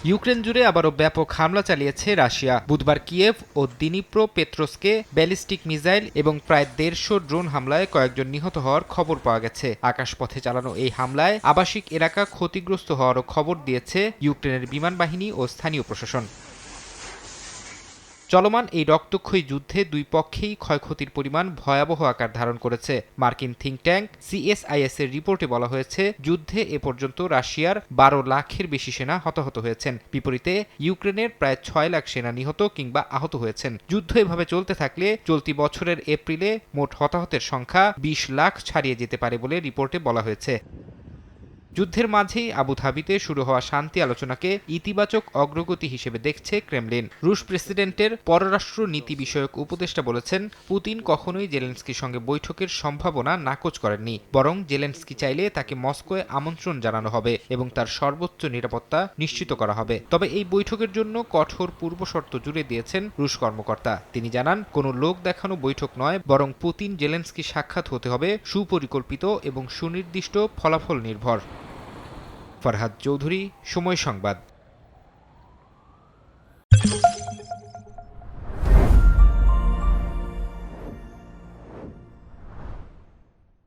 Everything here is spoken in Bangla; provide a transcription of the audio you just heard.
ইউক্রেন জুড়ে আবারও ব্যাপক হামলা চালিয়েছে রাশিয়া। বুধবার কিয়েভ ও দিনিপ্রো পেত্রোস্কে ব্যালিস্টিক মিসাইল এবং প্রায় ১৫০ ড্রোন হামলায় কয়েকজন নিহত হওয়ার খবর পাওয়া গেছে। আকাশপথে চালানো এই হামলায় আবাসিক এলাকা ক্ষতিগ্রস্ত হওয়ারও খবর দিয়েছে ইউক্রেনের বিমান বাহিনী ও স্থানীয় প্রশাসন। চলমান এই রক্তক্ষয়ী যুদ্ধে দুই পক্ষেই ক্ষয়ক্ষতির পরিমাণ ভয়াবহ আকার ধারণ করেছে। মার্কিন থিঙ্ক ট্যাঙ্ক সিএসআইএস এর রিপোর্টে বলা হয়েছে, যুদ্ধে এ পর্যন্ত রাশিয়ার ১২ লাখের বেশি সেনা হতাহত হয়েছেন। বিপরীতে ইউক্রেনের প্রায় ৬ লাখ সেনা নিহত কিংবা আহত হয়েছেন। যুদ্ধ এভাবে চলতে থাকলে চলতি বছরের এপ্রিলে মোট হতাহতের সংখ্যা ২০ লাখ ছাড়িয়ে যেতে পারে বলে রিপোর্টে বলা হয়েছে। যুদ্ধের মাঝেই আবুধাবিতে শুরু হওয়া শান্তি আলোচনাকে ইতিবাচক অগ্রগতি হিসেবে দেখছে ক্রেমলিন। রুশ প্রেসিডেন্টের পররাষ্ট্র নীতি বিষয়ক উপদেষ্টা বলেছেন, পুতিন কখনোই জেলেনস্কির সঙ্গে বৈঠকের সম্ভাবনা নাকচ করেননি, বরং জেলেনস্কি চাইলে তাকে মস্কোয় আমন্ত্রণ জানানো হবে এবং তার সর্বোচ্চ নিরাপত্তা নিশ্চিত করা হবে। তবে এই বৈঠকের জন্য কঠোর পূর্বশর্ত জুড়ে দিয়েছেন রুশ কর্মকর্তা। তিনি জানান, কোনো লোক দেখানো বৈঠক নয়, বরং পুতিন জেলেনস্কি সাক্ষাৎ হতে হবে সুপরিকল্পিত এবং সুনির্দিষ্ট ফলাফল নির্ভর। ফরহাদ চৌধুরী, সময় সংবাদ।